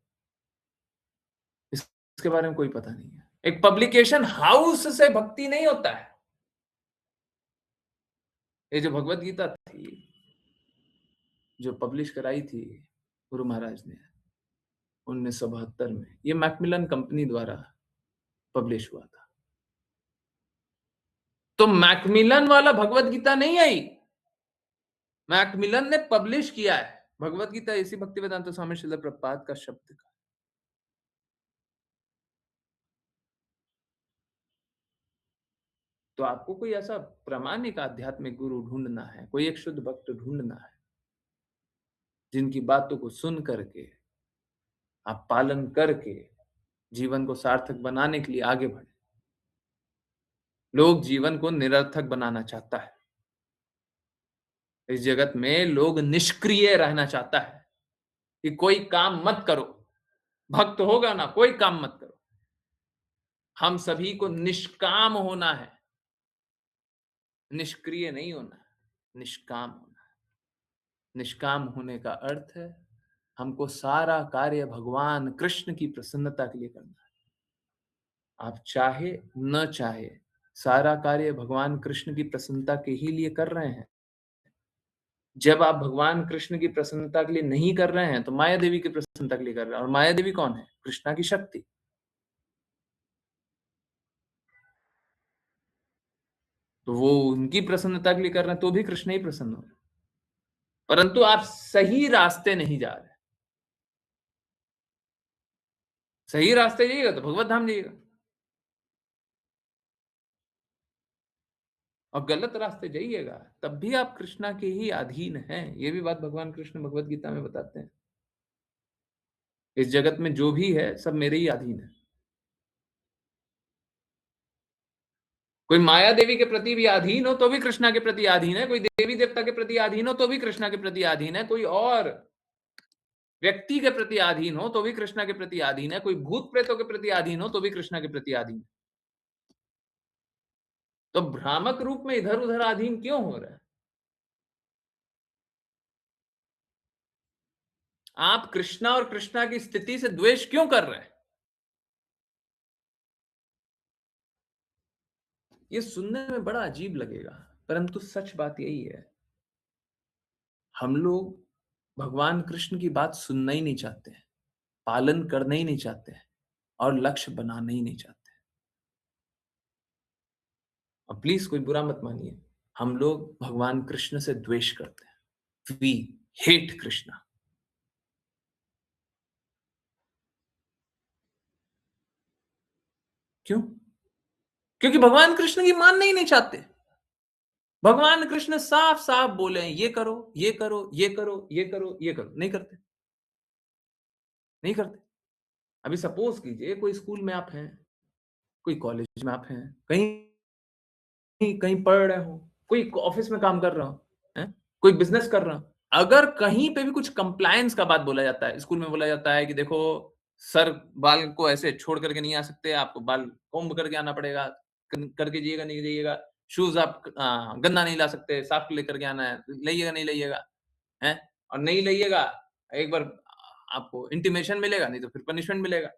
[SPEAKER 1] इसके बारे में कोई पता नहीं है। एक पब्लिकेशन हाउस से भक्ति नहीं होता है। ये जो भगवत गीता थी, जो पब्लिश कराई थी गुरु महाराज ने 1972 में, ये मैकमिलन कंपनी द्वारा पब्लिश हुआ था। तो मैकमिलन वाला भगवत गीता नहीं आई, मैकमिलन ने पब्लिश किया है भगवत गीता। इसी भक्तिवेदांत स्वामी श्रील प्रभुपाद का शब्द का। तो आपको कोई ऐसा प्रामाणिक आध्यात्मिक गुरु ढूंढना है, कोई एक शुद्ध भक्त ढूंढना है, जिनकी बातों को सुन करके आप पालन करके जीवन को सार्थक बनाने के लिए आगे बढ़े। लोग जीवन को निरर्थक बनाना चाहता है। इस जगत में लोग निष्क्रिय रहना चाहता है कि कोई काम मत करो, भक्त होगा ना, कोई काम मत करो। हम सभी को निष्काम होना है, निष्क्रिय नहीं होना है, निष्काम होना है। निष्काम होने का अर्थ है हमको सारा कार्य भगवान कृष्ण की प्रसन्नता के लिए करना है। आप चाहे न चाहे सारा कार्य भगवान कृष्ण की प्रसन्नता के ही लिए कर रहे हैं। जब आप भगवान कृष्ण की प्रसन्नता के लिए नहीं कर रहे हैं तो माया देवी की प्रसन्नता के लिए कर रहे हैं, और माया देवी कौन है? कृष्णा की शक्ति। तो वो उनकी प्रसन्नता के लिए कर रहे हैं तो भी कृष्ण ही प्रसन्न हो रहे हैं। परंतु आप सही रास्ते नहीं जा रहे। सही रास्ते जाइएगा तो भगवत धाम जाइएगा, और गलत रास्ते जाइएगा तब भी आप कृष्णा के ही अधीन हैं। ये भी बात भगवान कृष्ण भगवत गीता में बताते हैं। इस जगत में जो भी है सब मेरे ही अधीन है। कोई माया देवी के प्रति भी अधीन हो तो भी कृष्णा के प्रति अधीन है, कोई देवी देवता के प्रति अधीन हो तो भी कृष्णा के प्रति अधीन है, कोई और व्यक्ति के प्रति अधीन हो तो भी कृष्णा के प्रति अधीन है, कोई भूत प्रेतों के प्रति अधीन हो तो भी कृष्णा के प्रति अधीन है। तो भ्रामक रूप में इधर उधर अधीन क्यों हो रहा है? आप कृष्णा और कृष्णा की स्थिति से द्वेष क्यों कर रहे हैं? ये सुनने में बड़ा अजीब लगेगा, परंतु सच बात यही है। हम लोग भगवान कृष्ण की बात सुनना ही नहीं चाहते हैं, पालन करना ही नहीं चाहते हैं और लक्ष्य बनाना ही नहीं चाहते। और प्लीज कोई बुरा मत मानिए, हम लोग भगवान कृष्ण से द्वेष करते हैं। We hate Krishna. क्यों? क्योंकि भगवान कृष्ण की मानना ही नहीं चाहते। भगवान कृष्ण साफ साफ बोले हैं, ये करो, ये करो, ये करो, ये करो, ये करो, नहीं करते, नहीं करते। अभी सपोज कीजिए कोई स्कूल में आप हैं, कोई कॉलेज में आप हैं, कहीं कहीं पढ़ रहे हो, कोई ऑफिस में काम कर रहा हो, हैं? कोई बिजनेस कर रहा हो, अगर कहीं पे भी कुछ कंप्लायंस का बात बोला जाता है, स्कूल में बोला जाता है कि देखो सर बाल को ऐसे छोड़ करके नहीं आ सकते, आपको बाल कोम्ब करके आना पड़ेगा, करके जाइएगा नहीं जाइएगा, शूज आप गंदा नहीं ला सकते, साफ लेकर के आना है, लाइएगा नहीं लाइएगा, हैं? और नहीं लाइएगा, एक बार आपको इंटीमेशन मिलेगा, नहीं तो फिर पनिशमेंट मिलेगा।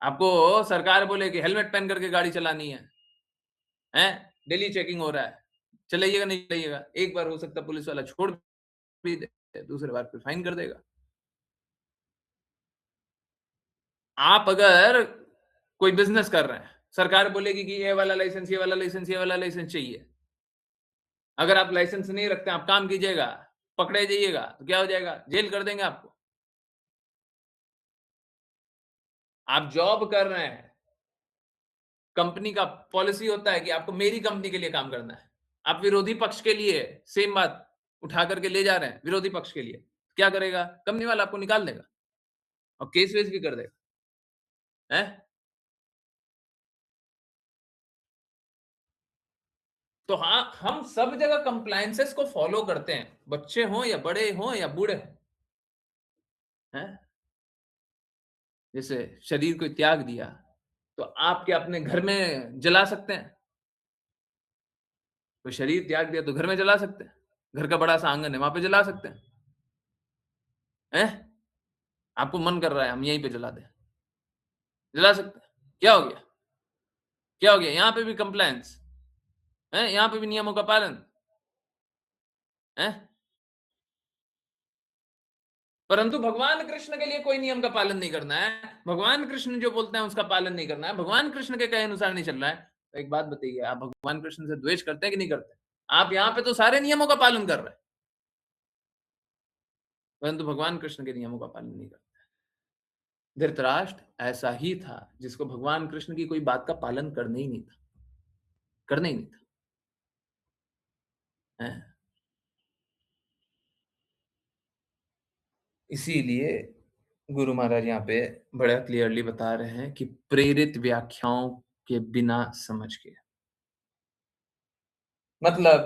[SPEAKER 1] आपको सरकार बोले कि हेलमेट पहन करके गाड़ी चलानी है, हैं? डेली चेकिंग हो रहा है, चलाइएगा नहीं चलाइएगा, एक बार हो सकता है पुलिस वाला छोड़ भी दे, दूसरे बार फिर फाइन कर देगा। आप अगर कोई बिजनेस कर रहे हैं, सरकार बोलेगी कि ये वाला लाइसेंस, ये वाला लाइसेंस, ये वाला लाइसेंस चाहिए। अगर आप लाइसेंस नहीं रखते, आप काम कीजिएगा, पकड़े जाइएगा, तो क्या हो जाएगा? जेल कर देंगे आपको। आप जॉब कर रहे हैं, कंपनी का पॉलिसी होता है कि आपको मेरी कंपनी के लिए काम करना है। आप विरोधी पक्ष के लिए सेम बात उठा करके ले जा रहे हैं, विरोधी पक्ष के लिए, क्या करेगा? कंपनी वाला आपको निकाल देगा और केस वेस भी कर देगा, हैं? तो हाँ, हम सब जगह कंप्लायंसेस को फॉलो करते हैं, बच्चे हों या बड़े हों या बूढ़े हों, हैं? जैसे शरीर को त्याग दिया, तो आप क्या अपने घर में जला सकते हैं? तो शरीर त्याग दिया तो घर में जला सकते हैं। घर का बड़ा-सा आंगन है, वहाँ पे जला सकते हैं। हैं? आपको मन कर रहा है हम यहीं पे जला दें, जला सकते हैं। क्या हो गया? क्या हो गया? यहाँ पे भी कंप्लायंस, हैं? यहाँ पे भी नियमों का पालन, हैं? परंतु भगवान कृष्ण के लिए कोई नियम का पालन नहीं करना है। भगवान कृष्ण जो बोलते हैं उसका पालन नहीं करना है। भगवान कृष्ण के कहे अनुसार नहीं चल रहा है। तो एक बात बताइए, आप भगवान कृष्ण से द्वेष करते हैं कि नहीं करते? आप यहाँ पे तो सारे नियमों का पालन कर रहे हैं, परंतु भगवान कृष्ण के नियमों का पालन नहीं करते। धृतराष्ट्र ऐसा ही था, जिसको भगवान कृष्ण की कोई बात का पालन करना ही नहीं था, करना ही नहीं था। हैं? इसीलिए गुरु महाराज यहाँ पे बड़ा क्लियरली बता रहे हैं कि प्रेरित व्याख्याओं के बिना समझ के, मतलब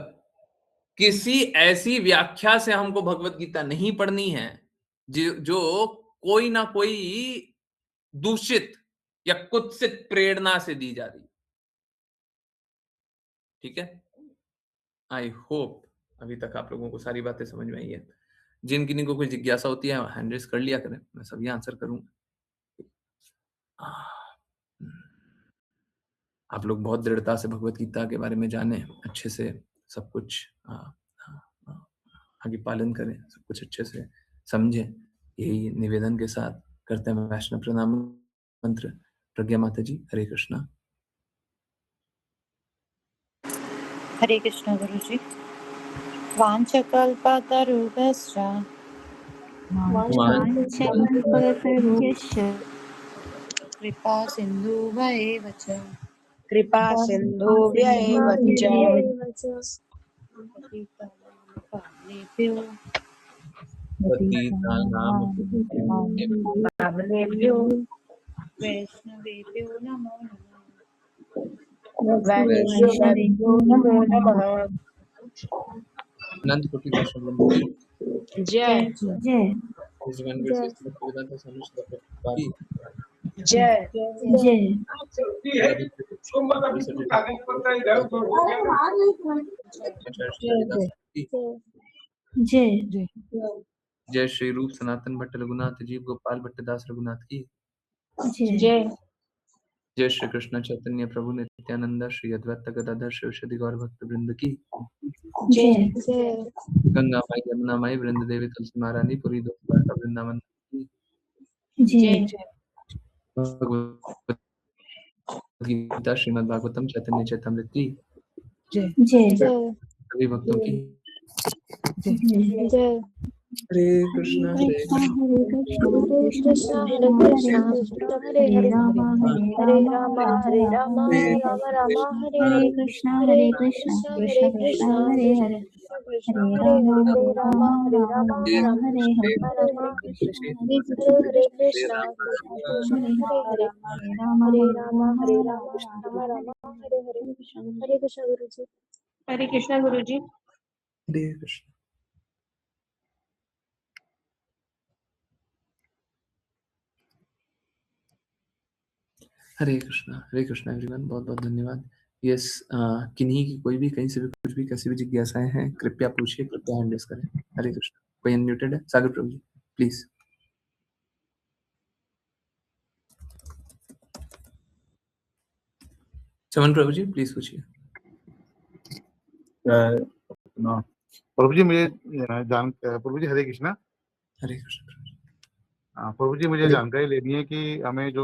[SPEAKER 1] किसी ऐसी व्याख्या से हमको भगवत गीता नहीं पढ़नी है जो कोई ना कोई दूषित या कुत्सित प्रेरणा से दी जा रही। ठीक है, आई होप अभी तक आप लोगों को सारी बातें समझ में आई है। जिन किन्हीं को कोई जिज्ञासा होती है हैंड रेस कर लिया करें, मैं सभी आंसर करूंगा। आप लोग बहुत दृढ़ता से भगवत गीता के बारे में जाने, अच्छे से सब कुछ आगे पालन करें, सब कुछ अच्छे से समझें। यही निवेदन के साथ करते हैं वैष्णव प्रणाम मंत्र। प्रज्ञा माता जी, हरे कृष्णा।
[SPEAKER 3] हरे कृष्ण गुरुजी। वाञ्छकल्पतरुभ्यश्च कृपा सिन्धुभ्येव च
[SPEAKER 4] कृपा सिन्धुभ्येव च
[SPEAKER 3] पतितानां
[SPEAKER 1] पतितानां
[SPEAKER 4] पावनेभ्यो
[SPEAKER 3] वैष्णवेभ्यो नमो
[SPEAKER 4] वैष्णवेभ्यो नमो नमः।
[SPEAKER 1] अनंत कोटि वैष्णव वंदे।
[SPEAKER 4] जय
[SPEAKER 3] जय
[SPEAKER 4] जय
[SPEAKER 3] जय जय जय
[SPEAKER 1] जय श्री रूप सनातन भट्ट रघुनाथ जी, गोपाल भट्ट दास रघुनाथ की
[SPEAKER 3] जय
[SPEAKER 4] जय
[SPEAKER 1] जय श्री कृष्ण चैतन्य प्रभु नित्यानंद श्री अद्वैत गदाधर शिवशति गौर भक्त वृंद की
[SPEAKER 3] जय
[SPEAKER 4] जय
[SPEAKER 1] गंगा माई यमुना माई वृंद देवी तुलसी महारानी पुरी द्वारका वृंदावन की
[SPEAKER 3] जय
[SPEAKER 1] भगवद गीता श्रीमद् भागवतम चैतन्य चैतमृत की
[SPEAKER 3] जय
[SPEAKER 4] जय
[SPEAKER 1] सभी भक्तों की
[SPEAKER 4] जय
[SPEAKER 1] हरे कृष्ण हरे
[SPEAKER 4] हरे कृष्णा हरे कृष्णा कृष्ण हरे हरे हरे राम हरे राम राम राम हरे हरे हरे कृष्णा हरे कृष्णा कृष्ण कृष्ण हरे हरे हरे राम राम राम हरे हरे कृष्णा कृष्ण कृष्ण हरे हरे हरे राम राम राम हरे हरे हरे कृष्ण गुरु जी। हरे कृष्णा गुरु जी।
[SPEAKER 1] हरे कृष्ण। हरे कृष्णा एवरीवन, बहुत बहुत धन्यवाद। यस, किन्हीं की कोई भी कहीं से भी कुछ भी कैसी भी जिज्ञासाएं हैं कृपया पूछिए, कृपया हैंड रेस करें। हरे कृष्ण। कोई अनम्यूटेड है? सागर प्रभु जी please. Chaman Prabhu ji please पूछिए।
[SPEAKER 5] प्रभु जी मुझे प्रभु जी हरे कृष्णा।
[SPEAKER 1] हरे कृष्ण प्रभु जी।
[SPEAKER 5] प्रभु जी मुझे जानकारी लेनी है कि हमें जो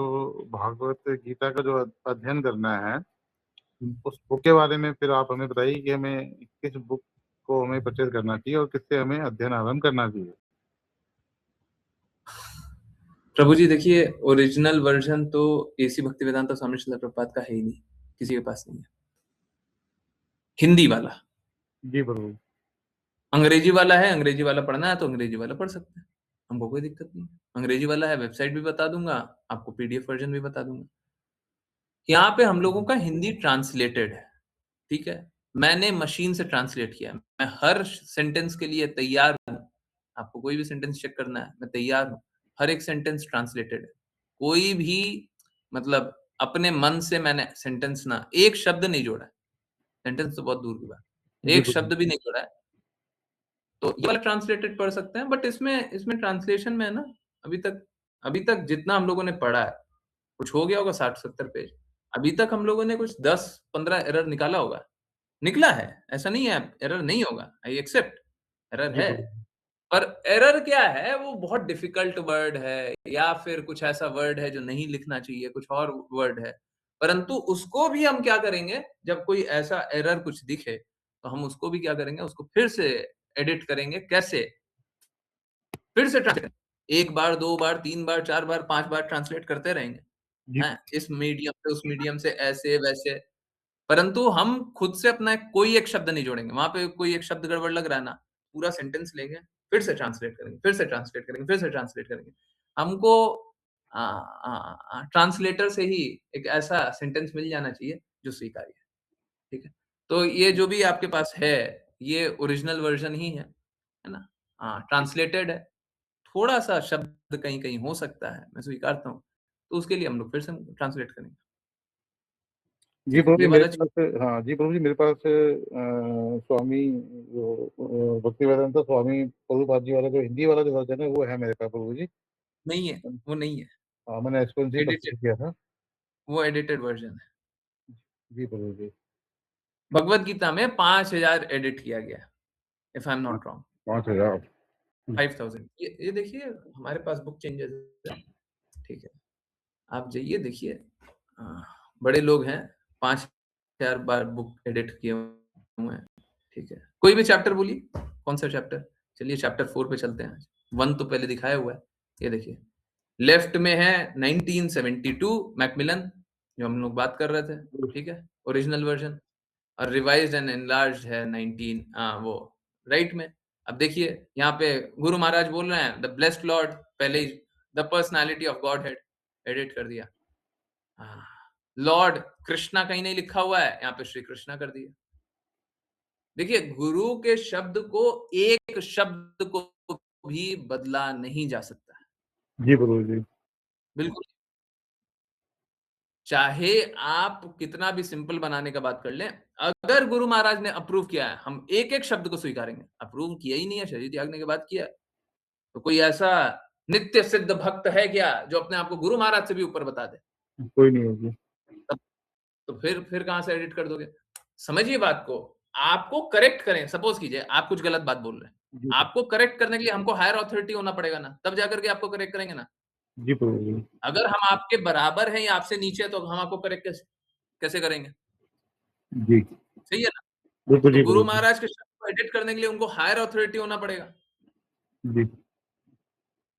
[SPEAKER 5] भागवत गीता का जो अध्ययन करना है उस बुक के बारे में फिर आप हमें बताइए कि हमें किस बुक को हमें परचेज करना चाहिए और किससे हमें अध्ययन आरंभ करना चाहिए।
[SPEAKER 1] प्रभु जी देखिए, ओरिजिनल वर्जन तो एसी भक्ति वेदांता स्वामी श्रील प्रभुपाद का है ही नहीं, किसी के पास नहीं है। हिंदी वाला,
[SPEAKER 5] जी प्रभु।
[SPEAKER 1] अंग्रेजी वाला है, अंग्रेजी वाला पढ़ना है तो अंग्रेजी वाला पढ़ सकते हैं, हमको कोई दिक्कत नहीं है। अंग्रेजी वाला है, वेबसाइट भी बता दूंगा आपको, पीडीएफ वर्जन भी बता दूंगा। यहाँ पे हम लोगों का हिंदी ट्रांसलेटेड है, ठीक है। मैंने मशीन से ट्रांसलेट किया है, मैं हर सेंटेंस के लिए तैयार हूँ। आपको कोई भी सेंटेंस चेक करना है, मैं तैयार हूँ। हर एक सेंटेंस ट्रांसलेटेड है, कोई भी मतलब अपने मन से मैंने सेंटेंस ना एक शब्द नहीं जोड़ा है। सेंटेंस तो बहुत दूर की बात,
[SPEAKER 5] जी
[SPEAKER 1] एक
[SPEAKER 5] प्रभु।
[SPEAKER 1] शब्द भी नहीं जोड़ा है। तो ये वाला ट्रांसलेटेड पढ़ सकते हैं, बट इसमें ट्रांसलेशन में है ना, अभी तक जितना हम लोगों ने पढ़ा है, कुछ हो गया होगा 60-70 पेज। अभी तक हम लोगों ने कुछ 10-15 एरर निकाला होगा, निकला है, ऐसा नहीं है एरर नहीं होगा, आई एक्सेप्ट एरर
[SPEAKER 5] जी
[SPEAKER 1] है।
[SPEAKER 5] प्रभु।
[SPEAKER 1] पर एरर क्या है, वो बहुत डिफिकल्ट वर्ड है या फिर कुछ ऐसा वर्ड है जो नहीं लिखना चाहिए, कुछ और वर्ड है। परंतु उसको भी हम क्या करेंगे, जब कोई ऐसा एरर कुछ दिखे तो हम उसको भी क्या करेंगे, उसको फिर से एडिट करेंगे। कैसे? फिर से ट्रांसलेट, एक बार, 2 बार, 3 बार, 4 बार, 5 बार ट्रांसलेट करते रहेंगे।
[SPEAKER 5] जी
[SPEAKER 1] हैं? इस मीडियम से उस मीडियम से ऐसे-वैसे, परंतु हम खुद से अपना कोई एक शब्द नहीं जोड़ेंगे। वहाँ पे कोई एक शब्द गड़बड़ लग रहा है ना, पूरा सेंटेंस लेंगे, फिर से ट्रांसलेट करेंगे, फिर से ट्रांसलेट करेंगे, फिर से ट्रांसलेट करेंगे। हमको ट्रांसलेटर से ही एक ऐसा सेंटेंस मिल जाना चाहिए जो स्वीकार्य है, ठीक है? तो ये जो भी आपके पास है, ये ओरिजिनल वर्ज़न ही है ना? ट्रांसलेटेड है। थोड़ा-सा शब्द कहीं-कहीं हो सकता है, मैं स्वीकारता हूँ। तो उसके लिए हम लोग फिर से ट्रांसलेट करेंगे।
[SPEAKER 5] जी
[SPEAKER 1] ठीक है?
[SPEAKER 5] प्रभु
[SPEAKER 1] ये
[SPEAKER 5] जी मेरे
[SPEAKER 1] वाला
[SPEAKER 5] पास, हाँ जी प्रभु जी मेरे पास स्वामी जो भक्ति वेदांता स्वामी प्रभुपाद जी वाला जो हिंदी वाला जो वर्जन है वो है मेरे पास प्रभु जी।
[SPEAKER 1] नहीं है, वो नहीं है।
[SPEAKER 5] हाँ मैंने इसको इनसे
[SPEAKER 1] एडिटेड,
[SPEAKER 5] परचेज किया था।
[SPEAKER 1] वो एडिटेड वर्ज़न है।
[SPEAKER 5] जी प्रभु जी।
[SPEAKER 1] भगवद गीता में 5000 एडिट किया गया है, if I am not wrong.
[SPEAKER 5] 5000।
[SPEAKER 1] 5000, ये देखिए, हमारे पास बुक चेंजेस है, ठीक है? आप जाइए देखिए, अ, बड़े लोग हैं, 5000 बार बुक एडिट किए हुए हैं, ठीक है? कोई भी चैप्टर बोलिए, कौन-सा चैप्टर? चलिए चैप्टर 4 पे चलते हैं आज। 1 तो पहले दिखाया हुआ है, ये देखिए। लेफ्ट में है 1972 मैकमिलन, जो हम लोग बात कर रहे थे, ठीक है? Original version. और रिवाइज्ड एंड एनलार्ज्ड है 19 वो राइट में। अब देखिए यहाँ पे गुरु महाराज बोल रहे हैं द ब्लेस्ड लॉर्ड, पहले ही the personality of Godhead edit कर दिया। लॉर्ड कृष्णा कहीं नहीं लिखा हुआ है, यहाँ पे श्री कृष्णा कर दिया। देखिए, गुरु के शब्द को एक शब्द को भी बदला नहीं जा सकता है,
[SPEAKER 5] जी प्रभु जी।
[SPEAKER 1] बिल्कुल। चाहे आप कितना भी सिंपल बनाने का बात कर लें, अगर गुरु महाराज ने अप्रूव किया है, हम एक-एक शब्द को स्वीकारेंगे। अप्रूव किया ही नहीं है, शरीर त्यागने के बाद किया है। तो कोई ऐसा नित्य सिद्ध भक्त है क्या, जो अपने आप को गुरु महाराज से भी ऊपर बता दे?
[SPEAKER 5] कोई नहीं होगी।
[SPEAKER 1] तो फिर कहाँ से एडिट कर दोगे? समझिए बात को, आपको करेक्ट करें, सपोज कीजिए आप कुछ गलत बात बोल रहे हैं,
[SPEAKER 5] जी
[SPEAKER 1] आपको करेक्ट करने के लिए हमको हायर अथॉरिटी होना पड़ेगा ना, तब जाकर के आपको करेक्ट करेंगे ना।
[SPEAKER 5] जी प्रभु जी।
[SPEAKER 1] अगर हम आपके बराबर हैं या आपसे नीचे हैं, तो हम आपको करेक्ट कैसे करेंगे?
[SPEAKER 5] जी
[SPEAKER 1] सही है ना?
[SPEAKER 5] बिल्कुल
[SPEAKER 1] तो
[SPEAKER 5] जी
[SPEAKER 1] गुरु
[SPEAKER 5] प्रभु जी।
[SPEAKER 1] महाराज के शब्द को एडिट करने के लिए उनको हायर अथॉरिटी होना पड़ेगा।
[SPEAKER 5] जी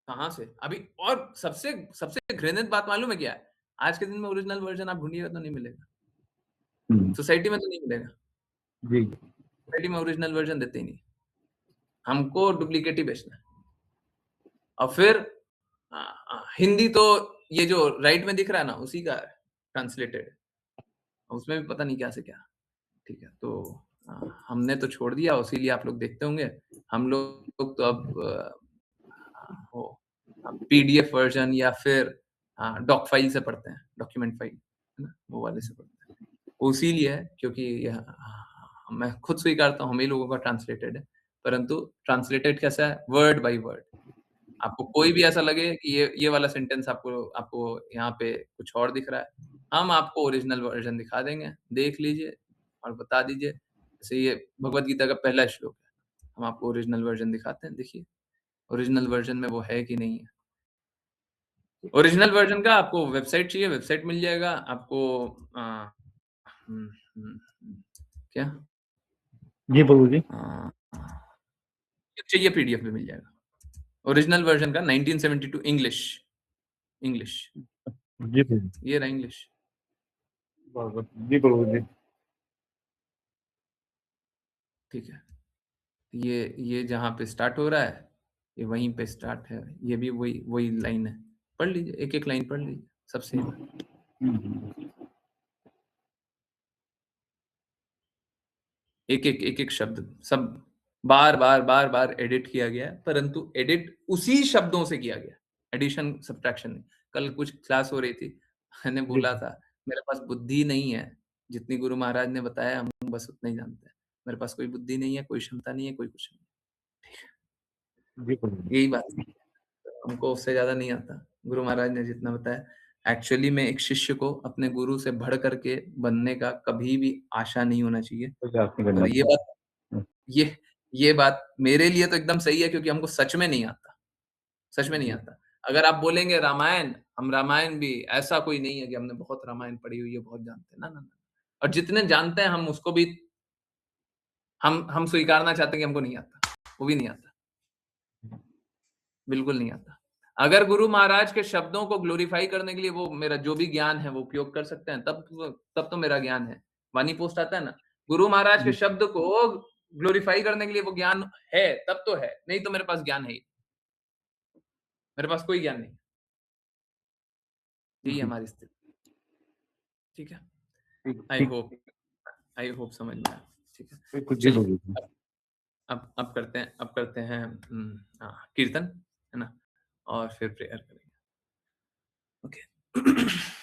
[SPEAKER 1] कहाँ से? अभी और सबसे सबसे घृणित बात मालूम है क्या है? आज के दिन में ओरिजिनल वर्जन आप ढूँढिएगा तो नहीं मिलेगा। सोसाइटी में तो नहीं मिलेगा।
[SPEAKER 5] जी
[SPEAKER 1] सोसाइटी में ओरिजिनल वर्जन देते ही नहीं। हमको डुप्लीकेट ही बेचना है। और फिर हिंदी तो ये जो राइट में दिख रहा है ना, उसी का ट्रांसलेटेड। उसमें भी पता नहीं क्या से क्या। ठीक है, तो हमने तो छोड़ दिया, इसीलिए आप लोग देखते होंगे। हम लोग तो अब वो पीडीएफ वर्जन या फिर डॉक फाइल से पढ़ते हैं, डॉक्यूमेंट फाइल, है ना? वो वाले से पढ़ते हैं। वो इसीलिए है क्योंकि मैं खुद स्वीकारता हूँ, हम ही लोगों का ट्रांसलेटेड है, परंतु ट्रांसलेटेड कैसा है? Word by word. आपको कोई भी ऐसा लगे कि ये वाला सेंटेंस आपको आपको यहाँ पे कुछ और दिख रहा है, हम आपको ओरिजिनल वर्जन दिखा देंगे, देख लीजिए और बता दीजिए। जैसे ये भगवत गीता का पहला श्लोक है, हम आपको ओरिजिनल वर्जन दिखाते हैं, देखिए ओरिजिनल वर्जन में वो है कि नहीं है। ओरिजिनल वर्जन का आपको वेबसाइट चाहिए, वेबसाइट मिल जाएगा आपको। अ, हुँ, हुँ, क्या?
[SPEAKER 5] जी प्रभु जी।
[SPEAKER 1] चाहिए पीडीएफ में मिल जाएगा। ओरिजिनल वर्जन का 1972 इंग्लिश।
[SPEAKER 5] जी प्रभु
[SPEAKER 1] ये रहा इंग्लिश।
[SPEAKER 5] जी प्रभु जी।
[SPEAKER 1] ठीक है। ये जहाँ पे स्टार्ट हो रहा है, ये वहीं पे स्टार्ट है। ये भी वही लाइन है। पढ़ लीजिए, एक-एक लाइन पढ़ लीजिए, सब सेम है। एक-एक शब्द सब बार-बार एडिट किया गया है, परंतु एडिट उसी शब्दों से किया गया है, एडिशन सब्ट्रैक्शन नहीं। कल कुछ क्लास हो रही थी, मैंने बोला था मेरे पास बुद्धि नहीं है, जितनी गुरु महाराज ने बताया हम बस उतना ही जानते हैं। मेरे पास कोई बुद्धि नहीं है, कोई क्षमता नहीं है, कोई कुछ नहीं है।
[SPEAKER 5] जी प्रभु जी।
[SPEAKER 1] यही बात है। हमको उससे ज़्यादा नहीं आता। गुरु महाराज ने जितना बताया, एक्चुअली में एक शिष्य को अपने गुरु से बढ़ कर के बनने का कभी भी आशा नहीं होना चाहिए।
[SPEAKER 5] प्रयास नहीं करना
[SPEAKER 1] और
[SPEAKER 5] चाहिए।
[SPEAKER 1] ये ये बात मेरे लिए तो एकदम सही है क्योंकि हमको सच में नहीं आता। सच में नहीं आता। अगर आप बोलेंगे रामायण, हम रामायण भी ऐसा कोई नहीं है कि हमने बहुत रामायण पढ़ी हुई है, बहुत जानते हैं। ना। और जितने जानते हैं हम उसको भी हम स्वीकारना चाहते हैं कि हमको नहीं आता। वो भी नहीं आता। बिल्कुल नहीं आता। अगर गुरु महाराज के शब्दों को ग्लोरीफाई करने के लिए वो मेरा जो भी ज्ञान है वो उपयोग कर सकते हैं, तब तो मेरा ज्ञान है। वाणी पोस्ट आता है ना, गुरु महाराज के शब्द को ग्लोरीफाई करने के लिए वो ज्ञान है, तब तो है, नहीं तो मेरे पास ज्ञान है ही। मेरे पास कोई ज्ञान नहीं। यही है हमारी स्थिति। ठीक है? आई होप समझ में आया। ठीक है?
[SPEAKER 5] जी प्रभु
[SPEAKER 1] चलिए,
[SPEAKER 5] जी।
[SPEAKER 1] अब करते हैं कीर्तन, है ना? और फिर प्रेयर करेंगे। ओके।